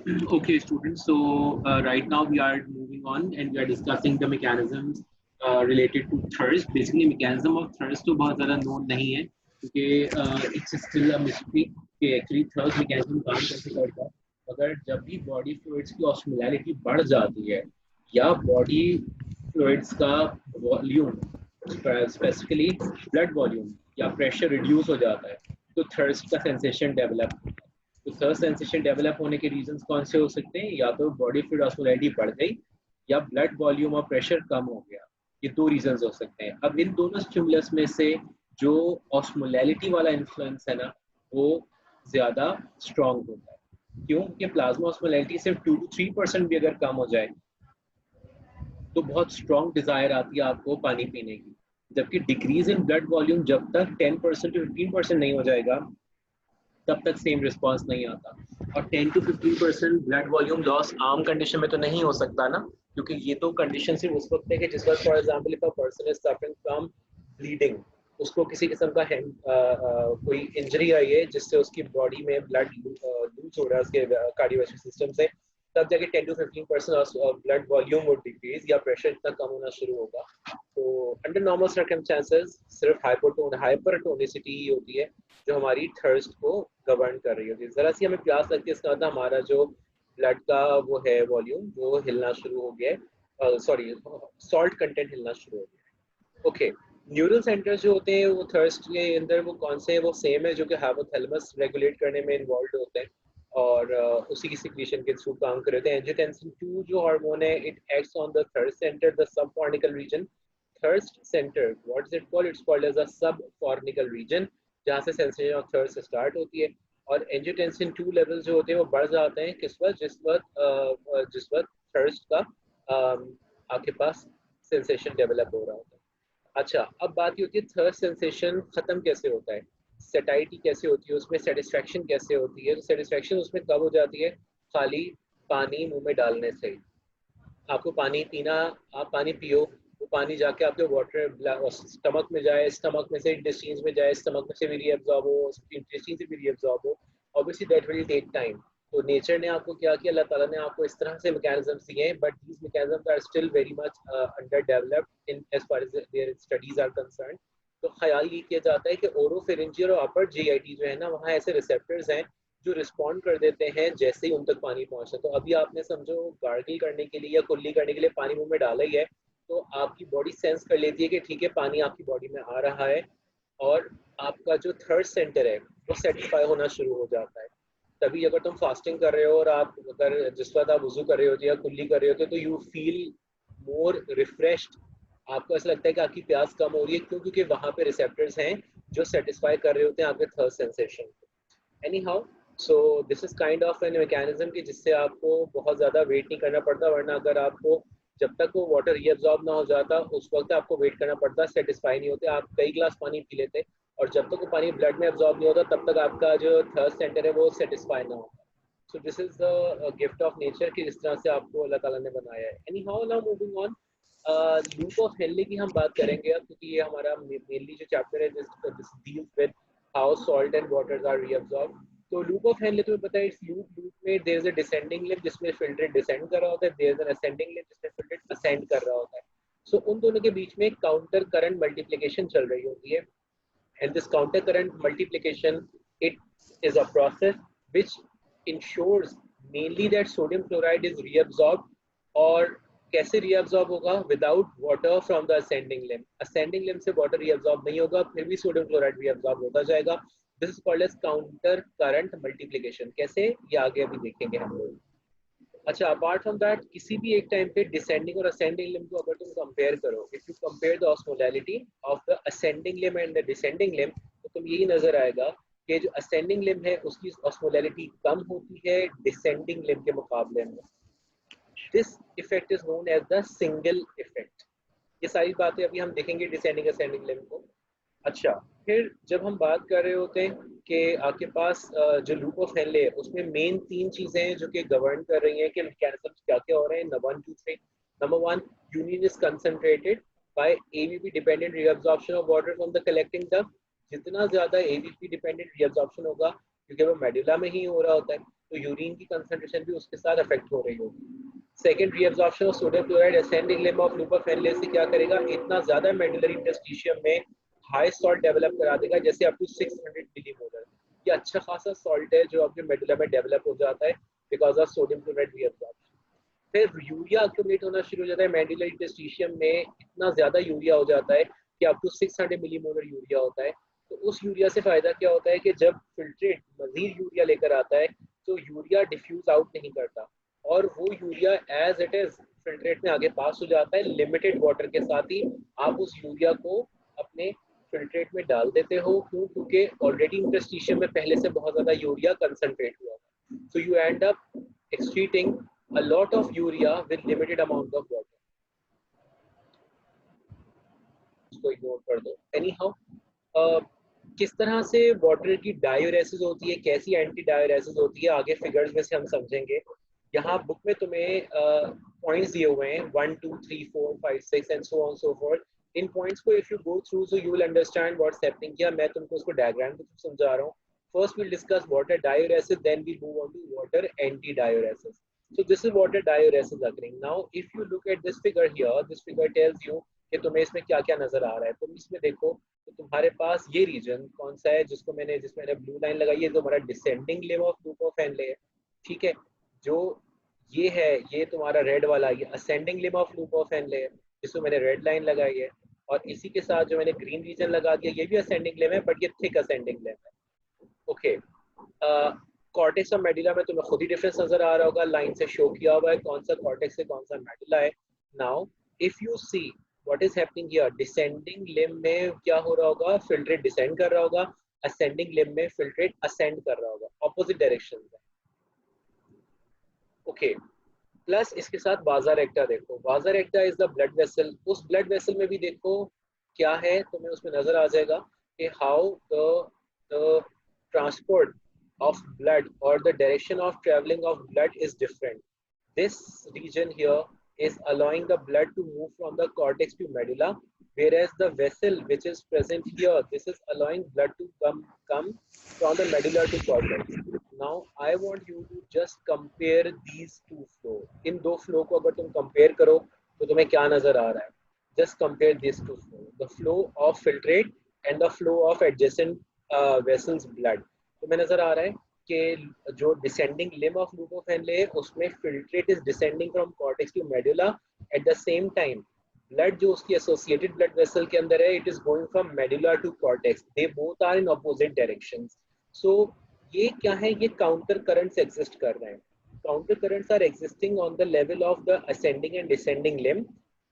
Okay, students. So right now we are moving on and we are discussing the mechanisms related to thirst. Basically, mechanism of thirst तो बहुत ज़्यादा known नहीं है क्योंकि it's still a mystery कि actually thirst mechanism काम कैसे करता है. अगर जब भी body fluids की osmolality बढ़ जाती है या body fluids का volume specifically blood volume या pressure reduce हो जाता है तो thirst का sensation develop होता है. तो थर्स्ट सेंसेशन डेवलप होने के रीजंस कौन से हो सकते हैं? या तो बॉडी फ्लूइड ऑस्मोलैरिटी बढ़ गई या ब्लड वॉल्यूम और प्रेशर कम हो गया. ये दो रीजंस हो सकते हैं. अब इन दोनों स्टिमुलस में से जो ऑस्मोलैरिटी वाला इन्फ्लुएंस है ना वो ज्यादा स्ट्रॉन्ग होता है. क्यों? कि प्लाज्मा ऑस्मोलैरिटी सिर्फ 2 to 3% भी अगर कम हो जाए तो बहुत स्ट्रॉन्ग डिजायर आती है आपको पानी पीने की. जबकि डिक्रीज इन ब्लड वॉल्यूम जब तक 10% to 15% नहीं हो जाएगा तब तक सेम रिस्पॉन्स नहीं आता. और 10 to 15% ब्लड वॉल्यूम लॉस आम कंडीशन में तो नहीं हो सकता ना, क्योंकि ये तो कंडीशन सिर्फ उस वक्त है कि जिस वक्त for example if a person is suffering from bleeding, उसको किसी किस्म का कोई इंजरी आई है जिससे उसकी बॉडी में ब्लड लूज हो रहा है उसके कार्डियोवैस्कुलर सिस्टम से, तब जाके 10 to 15% blood volume would decrease या प्रेशर इतना कम होना शुरू होगा. तो अंडर नॉर्मल सर्कमस्टेंसेस सिर्फ हाइपरटोनिसिटी ही होती है जो हमारी थर्स्ट को गवर्न कर रही होती है. जरा सी हमें प्यास लगती है, इसका मतलब हमारा जो ब्लड का वो है वॉल्यूम वो हिलना शुरू हो गया है, सॉरी सॉल्ट कंटेंट हिलना शुरू हो गया है. ओके, न्यूरल सेंटर्स जो होते हैं वो थर्स्ट के अंदर वो कौन से हैं? वो सेम है जो कि हाइपोथैलेमस रेगुलेट करने में इन्वॉल्व होते हैं और उसी की सिक्रीशन के थ्रू काम कर रहे हैं. एंजियोटेंसिन 2 जो हार्मोन है it acts on the thirst centre, the subcortical region. Thirst centre what is it called? It's called as a subcortical region, जहाँ से सेंसेशन ऑफ थर्स्ट स्टार्ट होती है. और एंजियोटेंसिन 2 लेवल जो होते हैं वो बढ़ जाते हैं किस वक्त? जिस वक्त थर्स्ट का आपके पास सेंसेशन डेवलप हो रहा होता है. अच्छा, अब बात ये होती है थर्स्ट सेंसेशन खत्म कैसे होता है, सेटाइटी कैसे होती है, उसमें सेटिस्फैक्शन कैसे होती है. तो सेटिस्फैक्शन उसमें कब हो जाती है? खाली पानी मुंह में डालने से. आपको पानी पीना, आप पानी पियो, वो पानी जाके आपके वाटर स्टमक में जाए, स्टमक में से इंटेस्टाइन्स में जाए, स्टमक में से भी रीअब्सॉर्ब हो, इंटेस्टाइन से भी रीअब्सॉर्ब हो. Obviously that will take time. तो नेचर ने आपको क्या किया? अल्लाह ताला ने आपको इस तरह से मैकेनिज्म्स दिए हैं, but these mechanisms are still very much under developed in as far as their studies are concern. तो ख्याल ये किया जाता है कि ओरोफेरिंजियल और अपर जीआईटी जो है ना, वहाँ ऐसे रिसेप्टर्स हैं जो रिस्पॉन्ड कर देते हैं जैसे ही उन तक पानी पहुंचता है. तो अभी आपने समझो गार्गिल करने के लिए या कुल्ली करने के लिए पानी मुंह में डाला ही है, तो आपकी बॉडी सेंस कर लेती है कि ठीक है पानी आपकी बॉडी में आ रहा है और आपका जो थर्ड सेंटर है वो सेटिस्फाई होना शुरू हो जाता है. तभी अगर तुम फास्टिंग कर रहे हो और आप अगर जिस वक्त आप वुजू कर रहे होते या कुल्ली कर रहे होते तो यू फील मोर रिफ्रेश्ड. आपको ऐसा लगता है कि आपकी प्यास कम हो रही है. क्यों? क्योंकि वहाँ पे रिसेप्टर्स हैं जो सेटिस्फाई कर रहे होते हैं आपके थर्स्ट सेंसेशन को. Anyhow, so this is kind of an mechanism कि जिससे आपको बहुत ज़्यादा वेट नहीं करना पड़ता. वरना अगर आपको जब तक वो वाटर रीअब्सॉर्ब ना हो जाता उस वक्त आपको वेट करना पड़ता, सेटिस्फाई नहीं होते. आप कई गिलास पानी पी लेते और जब तक वो पानी ब्लड में एब्जॉर्ब नहीं होता तब तक आपका जो थर्स्ट सेंटर है वो सेटिस्फाई ना होता. सो this is the gift of nature कि जिस तरह से आपको अल्लाह ताला ने बनाया है. Any how, now moving on, loop of Henley की हम बात करेंगे अब, क्योंकि ये हमारा मेनली जो चैप्टर है this deals with how salt and waters are reabsorb. तो लूप ऑफ हेनले तुम्हें पता है, इस लूप में there is a descending limb जिसमें फिल्ट्रेट डिसेंड कर रहा होता है, there is an ascending limb जिसमें फिल्ट्रेट असेंड कर रहा होता है. सो उन दोनों के बीच में काउंटर करंट मल्टीप्लिकेशन चल रही होती है. And this counter current multiplication, it is a process which ensures mainly that sodium chloride is reabsorbed. और कैसे reabsorb होगा? Without water from the ascending limb. Ascending limb से water reabsorb नहीं होगा, फिर भी sodium chloride reabsorb होता जाएगा. This is called as counter current multiplication. कैसे? ये आगे अभी देखेंगे हम लोग. अच्छा, अपार्ट फ्रॉम दैट किसी भी एक टाइम पे डिसेंडिंग और असेंडिंग लिम्ब को अगर तुम कंपेयर करो, if you compare the osmolarity of the ascending limb and the descending limb, तो तुम यही नजर आएगा कि जो असेंडिंग लिम्ब है उसकी ऑस्मोलैरिटी कम होती है डिसेंडिंग लिम्ब के मुकाबले में. This effect is known as the single effect. ये सारी बातें अभी हम देखेंगे डिसेंडिंग असेंडिंग लिम्ब को. अच्छा, फिर जब हम बात कर रहे होते हैं कि आपके पास जो लूप ऑफ हेनले है उसमें मेन 3 चीजें हैं जो कि गवर्न कर रही हैं कि मैकेनिज्म्स क्या क्या हो रहे हैं. Number 1 2 3. Number 1, urine is concentrated by AVP dependent reabsorption of water from the collecting duct. जितना ज्यादा एबीपी डिपेंडेंट रीअब्जॉर्प्शन होगा क्योंकि वो मेडुला में ही हो रहा होता है, तो यूरिन की कंसंट्रेशन भी उसके साथ अफेक्ट हो रही होगी। Second, reabsorption of sodium chloride ascending limb of loop of Henley से क्या करेगा, इतना ज्यादा मेडुलरी इंटरस्टिशियम में हाई सॉल्ट डेवलप करा देगा, जैसे अप टू 600 मिलीमोलर। ये अच्छा खासा सॉल्ट है जो आपके मेडुला में डेवलप हो जाता है because of sodium chloride reabsorption. फिर यूरिया अक्यूमुलेट होना शुरू हो जाता है मेडुलरी इंटरस्टिशियम में, इतना ज्यादा यूरिया हो जाता है कि अप टू 600 मिलीमोलर यूरिया होता है। तो उस यूरिया से फायदा क्या होता है कि जब फिल्ट्रेट मजीद यूरिया लेकर आता है तो यूरिया डिफ्यूज आउट नहीं करता, और वो urea as it is filtrate में आगे पास हो जाता है लिमिटेड वाटर के साथ ही। आप उस यूरिया को अपने फिल्ट्रेट में डाल देते हो, क्यों? क्योंकि ऑलरेडी इंटरस्टिशियम में पहले से बहुत ज्यादा यूरिया कंसंट्रेट हुआ है, so you and up excreting a lot of urea with limited amount of water. इसको इग्नोर कर दो। Anyhow, किस तरह से वाटर की डायोरेसिस होती है, कैसी एंटी डायोरेसिस होती है, आगे फिगर्स में से हम समझेंगे। यहाँ बुक में तुम्हें पॉइंट्स दिए हुए हैं 1 2 3 4 5 6 and so on so forth. इन पॉइंट्स को if you go through so you will understand what's happening. क्या मैं तुमको इसको डायग्राम के थ्रू समझा रहा हूँ। First we'll discuss water diuresis, then we move on to water antidiuresis. So this is water diuresis occurring. Now if you look at this figure here, this figure tells you कि तुम्हें इसमें क्या क्या नजर आ रहा है। तुम इसमें देखो तो तुम्हारे पास ये रीजन कौन सा है जिसमें मैंने ब्लू लाइन लगाई है, जो हमारा descending limb of loop of Henle है, ठीक है। जो ये है ये तुम्हारा रेड वाला, ये ascending limb of loop of Henle है जिसमें मैंने रेड लाइन लगाई है, और इसी के साथ जो मैंने ग्रीन रीजन लगा दिया ये भी असेंडिंग लिम्ब है, बट ये थिक असेंडिंग लिम्ब है। ओके, कॉर्टेक्स और मेडुला में तुम्हें खुद ही डिफरेंस नजर आ रहा होगा, लाइन से शो किया हुआ है कौन सा कॉर्टेक्स है कौन सा मेडुला है। Now if you see what is happening here, descending limb में क्या हो रहा होगा, फिल्ट्रेट डिसेंड कर रहा होगा, असेंडिंग लिम्ब में फिल्ट्रेट असेंड कर रहा होगा, ऑपोजिट डायरेक्शन में। ओके, प्लस इसके साथ वाजा रेक्टा देखो, वाजा रेक्टा इज द ब्लड वेसल। उस ब्लड वेसल में भी देखो क्या है, तुम्हें उसमें नजर आ जाएगा कि how the transport of blood or the direction of traveling of blood is different. This region here is allowing the blood to move from the cortex to medulla, whereas the vessel which is present here, this is allowing blood to come from the medulla to cortex. Now I want you to just compare these two flow. इन दो flow को अगर तुम compare करो तो तुम्हें क्या नजर आ रहा है? Just compare these two flow, the flow of filtrate and the flow of adjacent vessels blood. तुम्हें नजर आ रहा है कि जो descending limb of loop of Henle है उसमें filtrate is descending from cortex to medulla, at the same time blood जो उसकी एसोसिएटेड ब्लड वेसल के अंदर है it is going from medulla to cortex, they both are in opposite directions. So ये क्या है, ये काउंटर करंट्स एग्जिस्ट कर रहे हैं। Counter currents are existing on the level of the ascending and descending limb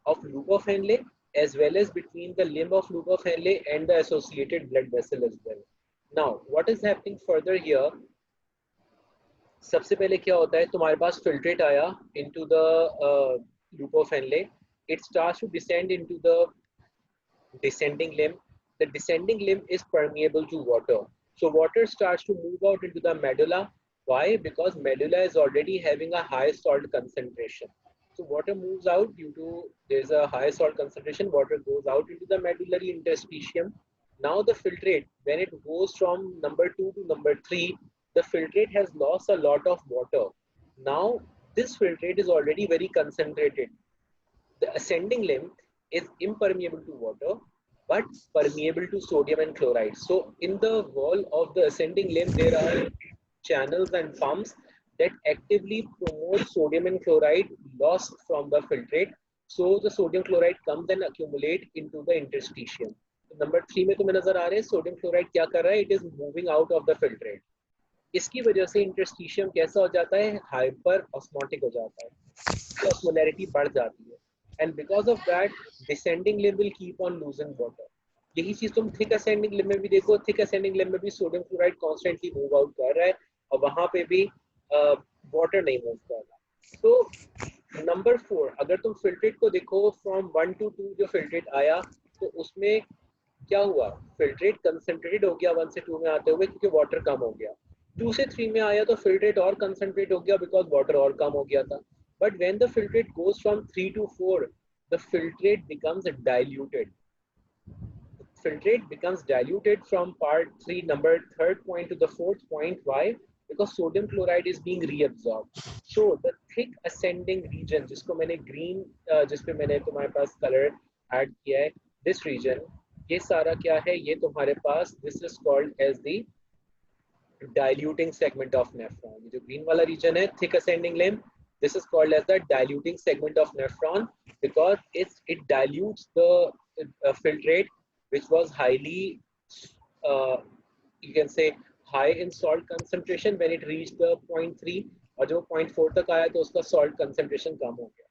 of loop of Henle as well as between the limb of loop of Henle and the associated blood vessel as well. Now what is happening further here, सबसे पहले क्या होता है, तुम्हारे पास filtrate आया into the loop of Henle, it starts to descend into the descending limb. The descending limb is permeable to water, so water starts to move out into the medulla. Why? Because medulla is already having a high salt concentration. So water moves out due to there's a high salt concentration. Water goes out into the medullary interstitium. Now the filtrate, when it goes from number 2 to number 3, the filtrate has lost a lot of water. Now this filtrate is already very concentrated. The ascending limb is impermeable to water but permeable to sodium and chloride. So in the wall of the ascending limb there are channels and pumps that actively promote sodium and chloride loss from the filtrate. So the sodium chloride comes and accumulate into the interstitium. So number 3 में तुम्हें नजर आ रहे हैं sodium chloride क्या कर रहा है, it is moving out of the filtrate. इसकी वजह से इंटरस्टिशियम कैसा हो जाता है, हाइपर ऑस्मोटिक हो जाता है, ऑस्मोलैरिटी बढ़ जाती है, and because of that descending limb will keep on losing water. यही चीज तुम थिक असेंडिंग लिम्ब में भी देखो, थिक असेंडिंग लिम्ब में भी sodium chloride constantly move out कर रहा है और वहां पे भी वाटर नहीं मूव कर रहा। तो नंबर 4, अगर तुम फिल्ट्रेट को देखो फ्रॉम 1 to 2 जो फिल्ट्रेट आया तो उसमें क्या हुआ, फिल्ट्रेट कंसंट्रेटेड हो गया 1 से 2 में आते हुए क्योंकि वाटर कम हो गया। 2 से 3 में आया तो फिल्ट्रेट और कंसंट्रेट हो गया बिकॉज वाटर और कम हो गया था। But when the filtrate goes from 3 to 4 the filtrate becomes diluted. filtrate becomes diluted from part 3 number third point to the fourth point. Why? Because sodium chloride is being reabsorbed. So the thick ascending region, जिसको मैंने green, जिस पे मैंने तुम्हारे पास color add किया है, this region, ये सारा क्या है? ये तुम्हारे पास, this is called as the diluting segment of nephron. ये जो green वाला region है, thick ascending limb, this is called as the diluting segment of nephron because it dilutes the filtrate which was highly, you can say, high in salt concentration when it reached the 0.3 और जब 0.4 तक आया तो उसका salt concentration कम हो गया.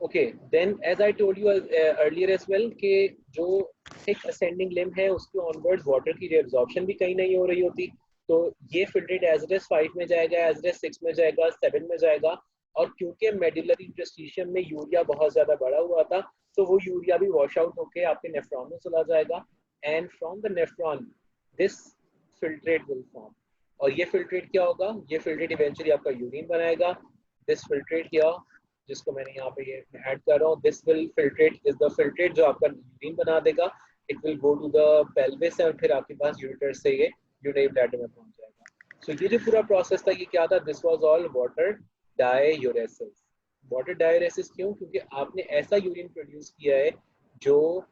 Okay, then as I told you earlier as well कि जो thick ascending limb है उसके onwards water की reabsorption भी कहीं नहीं हो रही होती, तो ये filtrate as 5 में जाएगा, as 6 में जाएगा, 7 में जाएगा, और क्योंकि medullary interstitium में यूरिया बहुत ज़्यादा बढ़ा हुआ था तो वो यूरिया भी wash out होके आपके नेफ्रॉन में चला जाएगा, and from the nephron this filtrate will form. और ये filtrate क्या होगा? ये filtrate eventually आपका यूरिन बनाएगा. This filtrate here जिसको मैंने यहाँ पे ये ऐड कर रहा हूँ, this will filtrate is the filtrate जो आपका यूरिन बना देगा. It will go to the pelvis और फिर आपके पास यूरेटर से ये यूरिनरी ब्लैडर में पहुँच जाएगा. So ये जो पूरा प्रोसेस था ये क्या था? This was all water diuresis. Water diuresis क्यों? क्योंकि आपने ऐसा यूरिन प्रोड्यूस किया है जो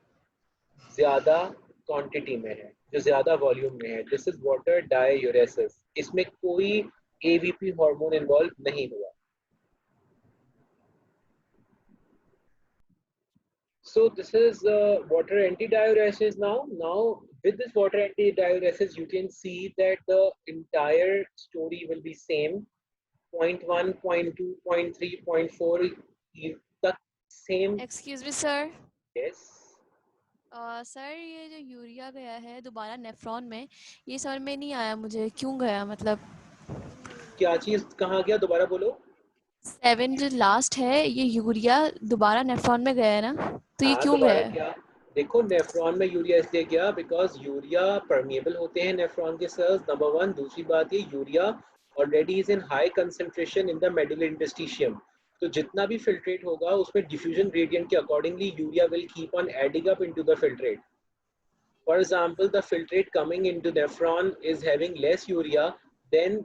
ज्यादा क्वांटिटी में है, जो ज्यादा वॉल्यूम में है. This is water diuresis. इसमें कोई एवीपी हार्मोन इन्वॉल्व नहीं हुआ. So this is water antidiuresis now. Now with this water antidiuresis, you can see that the entire story will be same. 0.1, 0.2, 0.3, 0.4 the same. Excuse me, sir. Yes. Sir ये जो urea गया है दोबारा nephron में, ये समझ में नहीं आया मुझे, क्यों गया? मतलब क्या चीज कहाँ गया? दोबारा बोलो. 7 जो लास्ट है ये यूरिया दोबारा नेफ्रॉन में गया है ना, तो ये क्यों गया है? क्या? देखो नेफ्रॉन में यूरिया इसलिए गया बिकॉज यूरिया परमिएबल होते हैं नेफ्रॉन के सेल्स, नंबर 1. दूसरी बात ये urea already is in high concentration in the medullary interstitium, तो जितना भी फिल्ट्रेट होगा उसमें डिफ्यूजन ग्रेडियंट के accordingly urea will keep on adding up into the filtrate. For example the filtrate coming into nephron is having less urea, then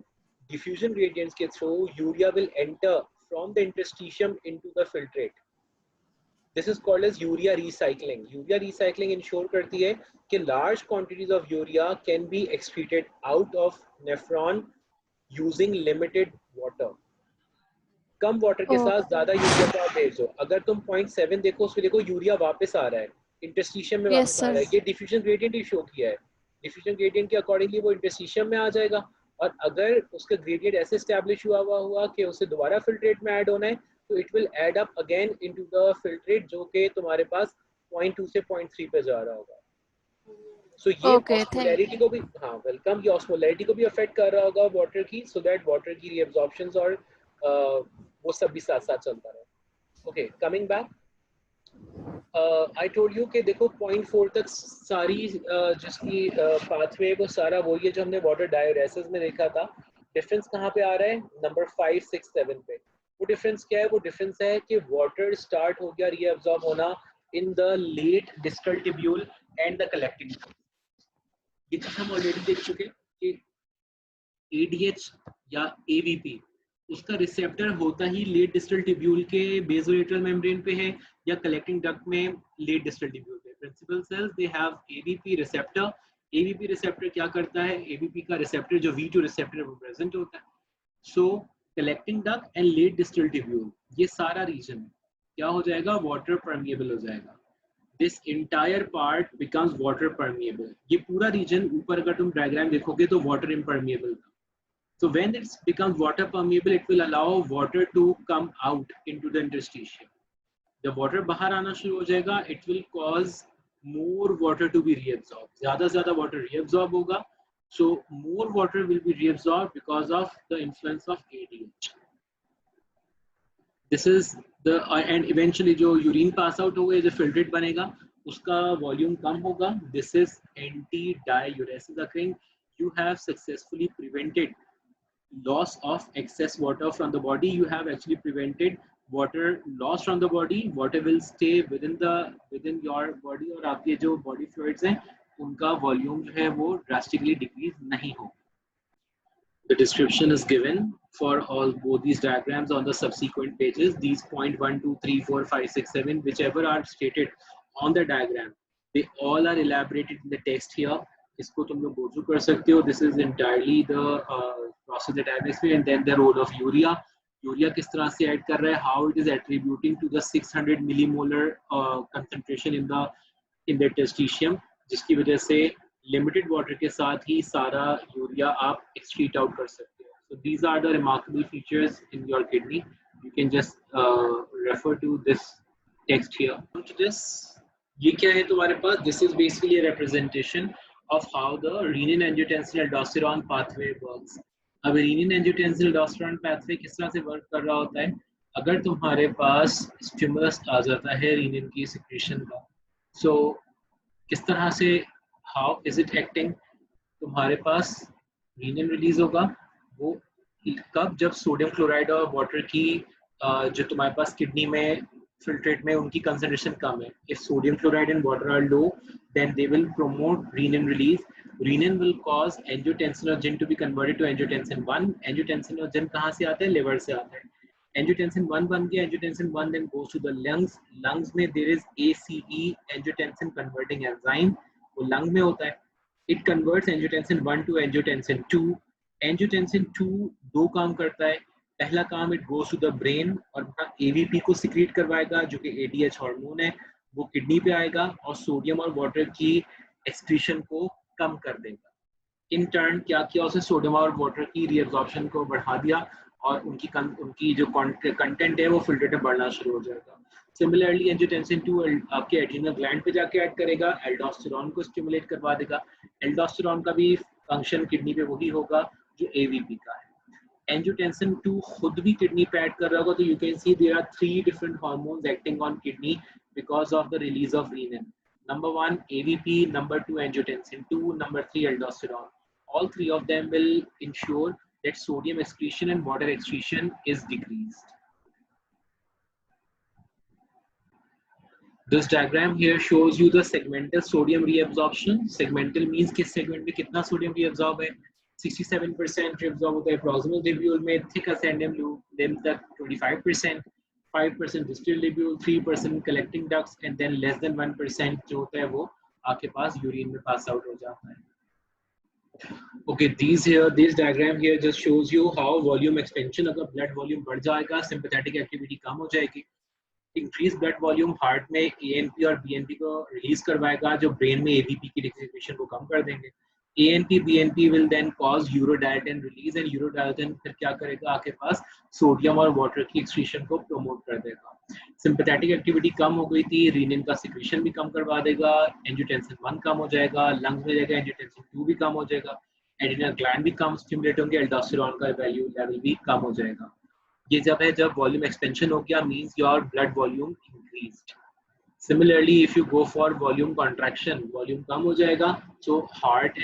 diffusion gradients के through urea will enter from the interstitium into the filtrate. This is called as urea recycling. Urea recycling ensure करती है कि large quantities of urea can be excreted out of nephron using limited water. Come water के साथ ज्यादा urea को आप भेज दो. अगर तुम 0.7 देखो उसमें देखो यूरिया वापस आ रहा है, इंटरस्टिशियम में वापस आ रहा है. ये डिफ्यूजन ग्रेडियंट ही शो किया है. डिफ्यूजन ग्रेडियंट के अकॉर्डिंगली वो इंटरस्टिशियम में आ जाएगा, और अगर उसका ग्रेडियंट ऐसे एस्टैब्लिश हुआ कि उसे दोबारा फिल्ट्रेट में ऐड होना है तो it will add up again into the filtrate जो कि तुम्हारे पास 0.2 से 0.3 पे जा रहा होगा. सो ये ऑस्मोलैरिटी को भी, हाँ वेलकम, ये ऑस्मोलैरिटी को भी अफेक्ट कर रहा होगा वाटर की, सो दैट वाटर की रीअब्जॉर्प्शंस और वो सब भी साथ साथ चलता रहे. Okay, coming back, I told you कि देखो 0.4 तक सारी जिसकी पाथवे वो सारा वही है जो हमने वाटर डायरेसिस में देखा था. डिफरेंस कहाँ पे आ रहा है? नंबर 5, 6, 7 पे. वो डिफरेंस क्या है? वो डिफरेंस है कि वाटर स्टार्ट हो गया रीअब्सॉर्ब होना in the late distal tubule and the collecting. ये चीज हम ऑलरेडी देख चुके कि एडीएच या एवीपी उसका रिसेप्टर होता ही लेट डिस्टल ट्यूब्यूल के बेसोलेटरल मेम्ब्रेन पे है या कलेक्टिंग डक्ट में लेट डिस्टल ट्यूब्यूल पे. Principal cells they have AVP receptor. AVP receptor क्या करता है? एवीपी का रिसेप्टर जो V2 रिसेप्टर है वो प्रेजेंट होता है. So collecting duct and late distal tubule ये सारा रीजन क्या हो जाएगा? वाटर परमिएबल हो जाएगा. This entire part becomes water permeable. ये पूरा रीजन ऊपर अगर तुम डायग्राम देखोगे तो वाटर इम्परमिएबल था. So when it becomes water permeable, it will allow water to come out into the interstitium. जब water बाहर आना शुरू हो जाएगा, it will cause more water to be reabsorbed. ज़्यादा water reabsorb होगा, so more water will be reabsorbed because of the influence of ADH. This is the and eventually जो urine pass out होगा, जो filtrate बनेगा, उसका volume कम होगा. This is anti-diuresis occurring. You have successfully prevented loss of excess water from the body. You have actually prevented water lost from the body, water will stay within your body, और आपके जो body fluids हैं उनका volume जो है वो drastically decrease नहीं हो. The description is given for all both these diagrams on the subsequent pages. These point 1, 2, 3, 4, 5, 6, 7, whichever are stated on the diagram, they all are elaborated in the text here. इसको तुम लोग go through कर सकते हो. This is entirely the process that I have explained. And then the role of urea. Urea किस तरह से add कर रहा है? How it is attributing to the 600 millimolar concentration in the testitium, जिसकी वजह से लिमिटेड वाटर के साथ ही सारा यूरिया आप एक्सक्रीट आउट कर सकते हो. So these are the remarkable features in your kidney. You can just refer to this text here. To this, ये क्या है तुम्हारे पास? This is basically a representation of how the renin-angiotensin aldosterone pathway works. अब renin-angiotensin aldosterone pathway किस तरह से work कर रहा होता है? अगर तुम्हारे पास स्टिमुलस आ जाता है renin की सिक्रेशन का, so किस तरह से how is it acting? तुम्हारे पास renin रिलीज होगा, वो कब? जब सोडियम क्लोराइड और वाटर की जो तुम्हारे पास किडनी में फिल्ट्रेट में उनकी कंसंट्रेशन कम है. If sodium chloride and water are low, then they will promote renin release. Renin will cause angiotensinogen to be converted to angiotensin 1. Angiotensinogen कहाँ से आता है? लिवर से आता है. Angiotensin 1 बन गया. Angiotensin 1 then goes to the lungs. Lungs में there is ACE, angiotensin converting enzyme. वो लंग में होता है. It converts angiotensin 1 to angiotensin 2. Angiotensin 2 दो काम करता है. पहला काम, it goes to the brain और वहाँ AVP को सिक्रीट करवाएगा जो कि ADH हार्मोन है, वो किडनी पे आएगा और सोडियम और वाटर की एक्सक्रीशन को कम कर देगा. इन टर्न क्या किया उसने? सोडियम और वाटर की रीअब्जॉर्प्शन को बढ़ा दिया और उनकी जो कंटेंट है वो फिल्ट्रेट में बढ़ना शुरू हो जाएगा. सिमिलरली एंजियोटेंसिन 2 आपके एड्रिनल ग्लैंड पे जाके ऐड करेगा, एल्डोस्टेरोन को स्टिमुलेट करवा देगा. एल्डोस्टेरोन का भी फंक्शन किडनी पे वही होगा जो AVP का है. एंजियोटेंसिन 2 खुद भी किडनी पे ऐड कर रहा होगा, तो you can see there are 3 different hormones acting on kidney because of the release of renin. Number 1 AVP, number 2 angiotensin 2, number 3 aldosterone. All 3 of them will ensure that sodium excretion and water excretion is decreased. This diagram here shows you the segmental sodium reabsorption. Segmental means किस segment में कितना sodium reabsorb है? 67% reabsorb होता है proximal lobule में, thick ascending limb तक 25%, 5% distal lobule, 3% collecting ducts, and then less than 1% जो होता है वो आपके पास यूरिन में पास आउट हो जाता है. Okay, this diagram here just shows you how volume expansion, अगर blood volume बढ़ जाएगा, sympathetic activity कम हो जाएगी. Increase blood volume heart में ANP और BNP को रिलीज करवाएगा जो ब्रेन में AVP की डिक्रीशन को कम कर देंगे. ANP BNP will then cause urodilatan release and urodilatan फिर क्या करेगा? आपके पास सोडियम और वाटर की एक्सक्रीशन को प्रमोट कर देगा. सिंपैथेटिक एक्टिविटी कम हो गई थी, रीनिन का सिक्रीशन भी कम करवा देगा, एंजियोटेंसिन 1 कम हो जाएगा, लंग्स में जाएगा, एंजियोटेंसिन 2 भी कम हो जाएगा, एड्रिनल ग्लैंड भी कम स्टिमुलेट होंगे, एल्डोस्टेरोन का वैल्यू लेवल भी कम हो जाएगा. ये जब वॉल्यूम एक्सपेंशन हो गया means your blood volume increased. Similarly if you go for volume contraction, volume कम हो जाएगा, सो हार्ट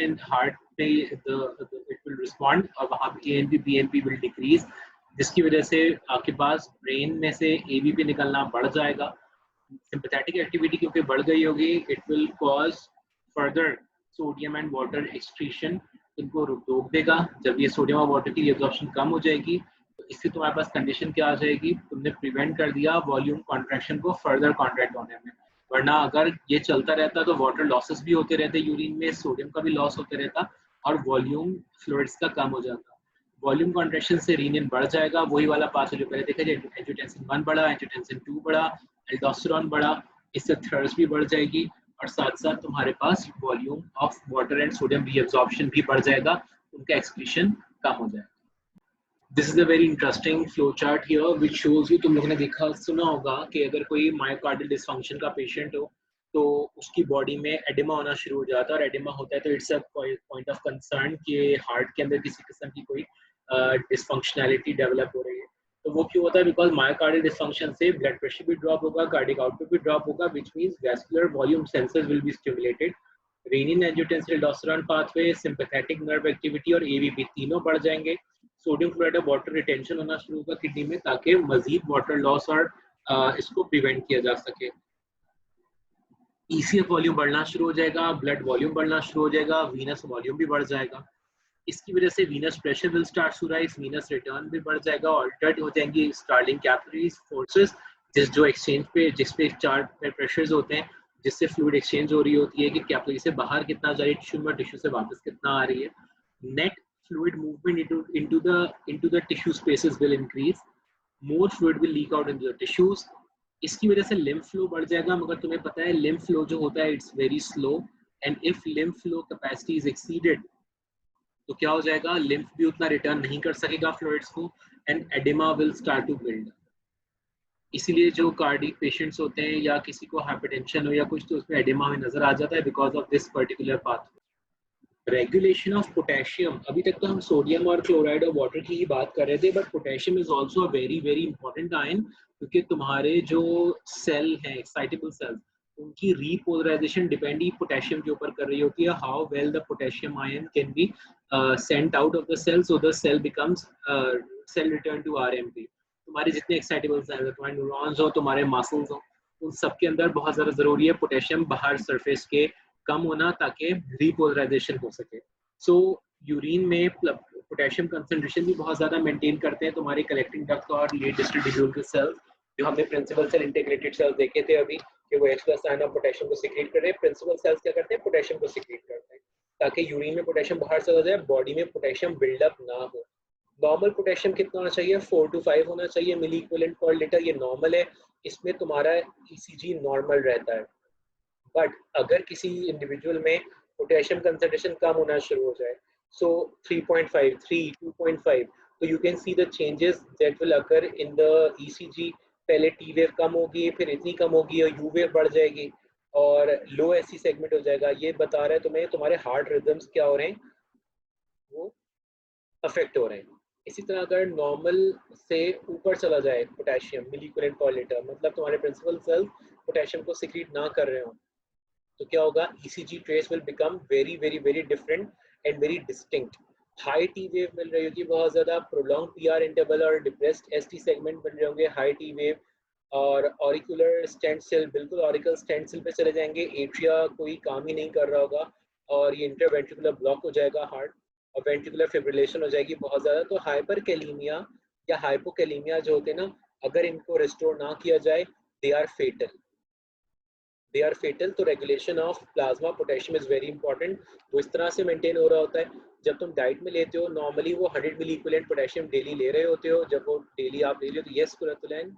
पे इट विल रिस्पॉन्ड और वहाँ पे ANP BNP विल डिक्रीज, जिसकी वजह से आपके पास ब्रेन में से AVP निकलना बढ़ जाएगा. सिंपैथेटिक एक्टिविटी क्योंकि बढ़ गई होगी, it will cause further sodium and water excretion, इनको रोक देगा. जब ये सोडियम और वाटर की एब्जॉर्प्शन कम हो जाएगी तो इससे तुम्हारे पास कंडीशन क्या आ जाएगी? तुमने प्रिवेंट कर दिया वॉल्यूम कॉन्ट्रैक्शन को फर्दर कॉन्ट्रैक्ट होने में. वरना अगर ये चलता रहता तो वाटर लॉसेस भी होते रहते यूरिन में, सोडियम का भी लॉस होते रहता और वॉल्यूम फ्लूइड्स का कम हो जाता. वॉल्यूम कॉन्ट्रैक्शन से रीनिन बढ़ जाएगा, वही वाला पाथ जो पहले देखा जाए, एंजियोटेंसिन 1 बढ़ा, एंजियोटेंसिन 2 बढ़ा, एल्डोस्टेरोन बढ़ा, इससे थर्स्ट भी बढ़ जाएगी और साथ साथ तुम्हारे पास volume of water and sodium reabsorption भी बढ़ जाएगा, उनका एक्सक्रीशन कम हो जाएगा. This is a very interesting flow chart here which shows you, तुम लोगों ने देखा सुना होगा कि अगर कोई मायोकार्डियल डिसफंक्शन का पेशेंट हो तो उसकी बॉडी में एडिमा होना शुरू हो जाता है, और एडिमा होता है तो it's a point of concern कि हार्ट के अंदर किसी किस्म की कोई डिसफंक्शनैलिटी डेवलप हो रही है. तो वो क्यों होता है? बिकॉज मायोकार्डियल डिसफंक्शन से ब्लड प्रेशर भी ड्रॉप होगा, कार्डियक आउटपुट भी ड्रॉप होगा, which means vascular volume sensors will be stimulated. Renin angiotensin aldosterone pathway, sympathetic nerve activity और AVP तीनों बढ़ जाएंगे. Sodium chloride of water retention होना शुरू होगा किडनी में, ताकि मजीद वाटर लॉस और इसको प्रिवेंट किया जा सके। ईसीएफ वॉल्यूम बढ़ना शुरू हो जाएगा, ब्लड वॉल्यूम बढ़ना शुरू हो जाएगा, वीनस वॉल्यूम भी बढ़ जाएगा। इसकी वजह से venous pressure will start to rise, venous return भी बढ़ जाएगा, ऑल्टर्ड हो जाएंगी स्टार्लिंग कैपिलरीज फोर्सेस, जो एक्सचेंज पे जिस पे चार प्रेशर्स होते हैं, जिससे फ्लूइड एक्सचेंज हो रही होती है कि कैपिलरी से बाहर कितना जा रही है टिश्यू में, टिश्यू से वापस कितना आ रही है। Net fluid movement into the tissue spaces will increase, more fluid will leak out into the tissues। इसकी वजह से लिम्फ फ्लो बढ़ जाएगा, मगर तुम्हें पता है लिम्फ फ्लो जो होता है it's very slow, and if lymph flow capacity is exceeded तो क्या हो जाएगा, लिम्फ भी उतना रिटर्न नहीं कर सकेगा फ्लूइड्स को, and edema will start to build. इसीलिए जो कार्डिक पेशेंट्स होते हैं या किसी को हाइपरटेंशन हो या कुछ, तो उसमें एडिमा में नजर आ जाता है because of this particular pathway. Regulation of potassium, अभी तक तो हम सोडियम और क्लोराइड और वाटर की ही बात कर रहे थे, but potassium is also a very very important ion, क्योंकि तुम्हारे जो सेल हैं एक्साइटेबल सेल्स, उनकी रीपोलराइजेशन डिपेंड ही पोटेशियम के ऊपर कर रही होती है। How well the potassium ion can be sent out of the cell so the cell becomes cell return to RMP. तुम्हारे जितने एक्साइटेबल सेल्स हैं, तुम्हारे न्यूरॉन्स हो, तुम्हारे मसल्स हो, उन सब के अंदर बहुत ज़्यादा ज़रूरी है पोटेशियम बाहर सरफेस के कम होना, ताकि रीपोलराइजेशन हो सके। सो यूरिन में पोटेशियम कंसंट्रेशन भी बहुत ज़्यादा मेंटेन करते हैं तुम्हारे कलेक्टिंग डक्ट और लेट डिस्ट्रीब्यूल के सेल्स, जो हमने प्रिंसिपल सेल इंटीग्रेटेड सेल्स देखे थे अभी, कि वो H+ आयन और पोटेशियम को सिक्रीट कर रहे हैं। प्रिंसिपल सेल्स क्या करते हैं, पोटेशियम को सिक्रीट करते हैं, ताकि यूरिन में पोटेशियम बाहर चला जाए, बॉडी में पोटेशियम बिल्डअप ना हो। नॉर्मल पोटेशियम कितना होना चाहिए, 4 to 5 होना चाहिए मिली इक्विवेलेंट पर लीटर, ये नॉर्मल है। इसमें तुम्हारा ईसीजी नॉर्मल रहता है। बट अगर किसी इंडिविजुअल में पोटेशियम कंसंट्रेशन कम होना शुरू हो जाए, सो 3.5, 3, 2.5, तो you can see the changes that will occur in the ECG. पहले टी वेव कम होगी, फिर इतनी कम होगी और यू वेव बढ़ जाएगी और लो एससी सेगमेंट हो जाएगा। ये बता रहा है तुम्हें तुम्हारे हार्ट रिदम्स क्या हो रहे हैं, वो अफेक्ट हो रहे हैं। इसी तरह अगर नॉर्मल से ऊपर चला जाए पोटेशियम मिली इक्विवेलेंट पर लीटर, मतलब तुम्हारे प्रिंसिपल सेल्स पोटेशियम को सिक्रीट ना कर रहे हो, तो क्या होगा, ECG trace will become very very very different and very distinct. High T wave मिल रही होगी बहुत ज़्यादा, प्रोलॉन्ग पीआर इंटरवल और डिप्रेस्ड एसटी सेगमेंट मिल रहे होंगे हाई टी वेव, और ऑरिकुलर स्टेंट सेल बिल्कुल ऑरिकल स्टेंट सेल पे चले जाएंगे, एट्रिया कोई काम ही नहीं कर रहा होगा और ये इंटरवेंट्रिकुलर ब्लॉक हो जाएगा हार्ट, और वेंट्रिकुलर फिब्रिलेशन हो जाएगी बहुत ज़्यादा। तो हाइपरकैलीमिया या हाइपोकैलीमिया जो होते हैं ना, अगर इनको रिस्टोर ना किया जाए, दे आर फेटल, दे आर फेटल। तो regulation of plasma potassium is very important. वो इस तरह से मेंटेन हो रहा होता है, जब तुम डाइट में लेते हो नॉर्मली वो 100 मिली इक्विवेलेंट पोटेशियम डेली ले रहे होते हो। जब वो डेली आप ले रहे हो तो यस कुरतुलैन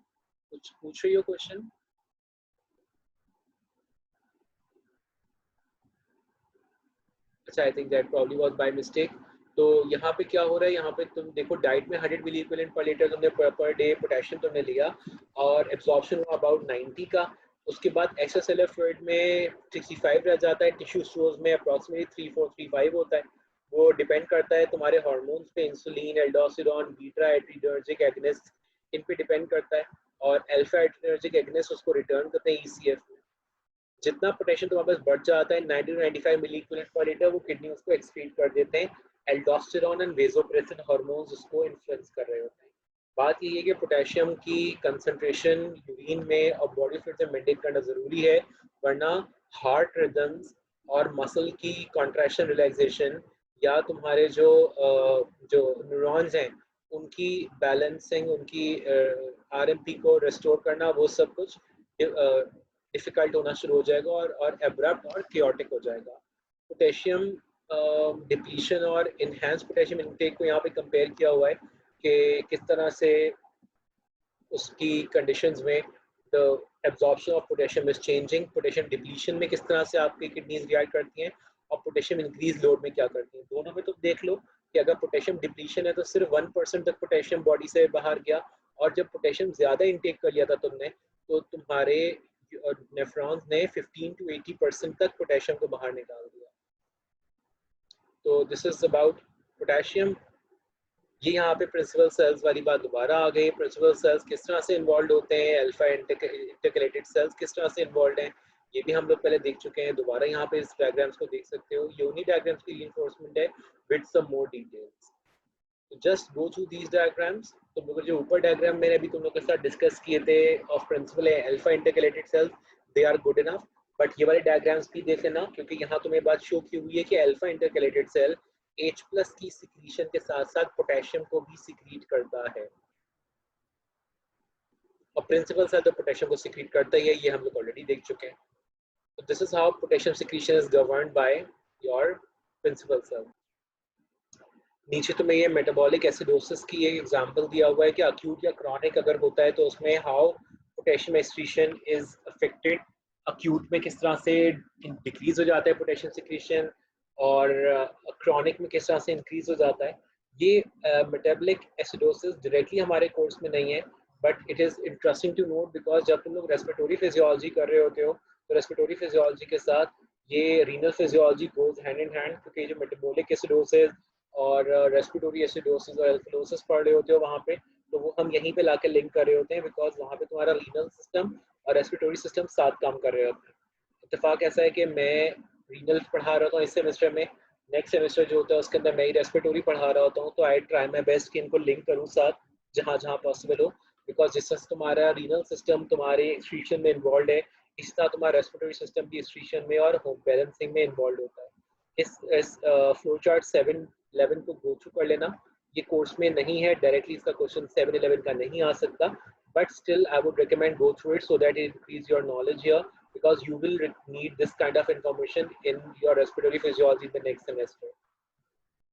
कुछ पूछ रही हो क्वेश्चन? अच्छा, I think that probably was by mistake. तो यहाँ पे क्या हो रहा है, यहाँ पे तुम देखो डाइट में 100 मिली इक्विवेलेंट पर लीटर तुमने पर डे पोटेशियम तुमने लिया और एब्जॉर्प्शन हुआ अबाउट 90 का। उसके बाद एक्स्ट्रासेलुलर फ्लूइड में 65 रह जाता है, टिश्यू स्टोर्स में अप्रॉक्सीमेटली 3435 होता है। वो डिपेंड करता है तुम्हारे हार्मोन्स पे, insulin, aldosterone, beta adrenergic agonist, इन पे डिपेंड करता है, और अल्फा एड्रीनर्जिक एगनिस्ट उसको रिटर्न करते हैं ईसीएफ में। जितना पोटेशियम तुम्हारे पास बढ़ जाता है 90 to 95 मिली इक्विवेलेंट पर लीटर, वो किडनी उसको एक्सक्रीट कर देते हैं। एल्डोस्टेरोन एंड वेसोप्रेसिन हार्मोन्स उसको इन्फ्लुएंस कर रहे होते हैं। बात ये है कि पोटेशियम की कंसंट्रेशन यूरिन में और बॉडी फ्लूइड में मेंटेन करना ज़रूरी है, वरना हार्ट रिदम्स और मसल की कॉन्ट्रैक्शन रिलैक्सेशन या तुम्हारे जो न्यूरॉन्स हैं उनकी बैलेंसिंग, उनकी आरएमपी को रिस्टोर करना, वो सब कुछ डिफिकल्ट होना शुरू हो जाएगा और एब्रप्ट और क्योटिक हो जाएगा। पोटेशियम डिप्लीशन और इनहेंस पोटेशियम इनटेक को यहाँ पे कंपेयर किया हुआ है कि किस तरह से उसकी कंडीशंस में the absorption of potassium is changing, potassium depletion में किस तरह से आपकी किडनीज रिएक्ट करती हैं और पोटेशियम इंक्रीज लोड में क्या करती हैं। दोनों में तुम देख लो कि अगर पोटेशियम डिप्लीशन है तो सिर्फ 1% तक पोटेशियम बॉडी से बाहर गया, और जब पोटेशियम ज़्यादा इंटेक कर लिया था तुमने, तो तुम्हारे नेफ्रॉन्स ने 15 to 80% तक पोटेशियम को बाहर निकाल दिया। तो दिस इज अबाउट पोटेशियम। ये यहाँ पे प्रिंसिपल सेल्स वाली बात दोबारा आ गई। प्रिंसिपल सेल्स किस तरह से इन्वॉल्व होते हैं, अल्फा इंटरकलेटेड सेल्स किस तरह से इन्वॉल्व हैं, ये भी हम लोग पहले देख चुके हैं। दोबारा यहाँ पे इस डायग्राम्स को देख सकते हो, यूनी डायग्राम्स की रीइंफोर्समेंट है with some more details. Just go through these diagrams. तो लोग जो ऊपर डायग्राम मैंने अभी तुम लोग के साथ डिस्कस किए थे ऑफ प्रिंसिपल है alpha intercalated cells, they are good enough. But ये वाले डायग्राम्स भी देख लेना, क्योंकि यहाँ तुम्हें बात शो की हुई है कि alpha intercalated cell H plus की सिक्रीशन के साथ साथ पोटेशियम को भी सिक्रीट करता है, और प्रिंसिपल सेल तो पोटेशियम को सिक्रीट करता ही है, ये हम लोग ऑलरेडी देख चुके हैं। So this is how potassium secretion is governed by your principal cell. नीचे तुम्हें ये मेटाबॉलिक एसिडोसिस की एक एग्जांपल दिया हुआ है कि अक्यूट या क्रॉनिक अगर होता है तो उसमें how potassium excretion is affected. Acute में किस तरह से डिक्रीज हो जाता है पोटेशियम सिक्रीशन, और क्रॉनिक में किस तरह से इंक्रीज हो जाता है। ये मेटाबॉलिक एसिडोसिस डायरेक्टली हमारे कोर्स में नहीं है, but it is interesting to note because जब तुम लोग रेस्पिरेटरी फिजियोलॉजी कर रहे होते हो तो रेस्पिरेटरी फिजियोलॉजी के साथ ये renal physiology goes hand in hand, क्योंकि जो मेटाबॉलिक एसिडोसिस और रेस्पिरेटरी एसिडोसिस और एल्कलोसिस पढ़ रहे होते हो वहाँ पे, तो वो हम यहीं पे लाके लिंक कर रहे होते हैं बिकॉज वहाँ पे तुम्हारा रीनल सिस्टम और रेस्पिरेटरी सिस्टम साथ काम कर रहे होते हैं। इत्तेफाक ऐसा है कि मैं रीनल पढ़ा रहा था इस सेमेस्टर में, नेक्स्ट सेमेस्टर जो होता है उसके अंदर मैं ही रेस्पिरेटरी पढ़ा रहा होता हूँ, तो आई ट्राई माई बेस्ट कि इनको लिंक करूँ साथ जहाँ जहाँ पॉसिबल हो, बिकॉज जिस तरह तुम्हारा रीनल सिस्टम तुम्हारे एक्सक्रीशन में इन्वॉल्व है, इस तरह तुम्हारा रेस्पिरेटरी सिस्टम भी एक्सक्रीशन में और होम बैलेंसिंग में इन्वॉल्व होता है। इस फ्लो चार्ट 7-11 को गो थ्रू कर लेना, ये कोर्स में नहीं है डायरेक्टली, इसका क्वेश्चन 7-11 का नहीं आ सकता, but still I would recommend go through it so that it increase your knowledge here, because you will need this kind of information in your respiratory physiology in the next semester.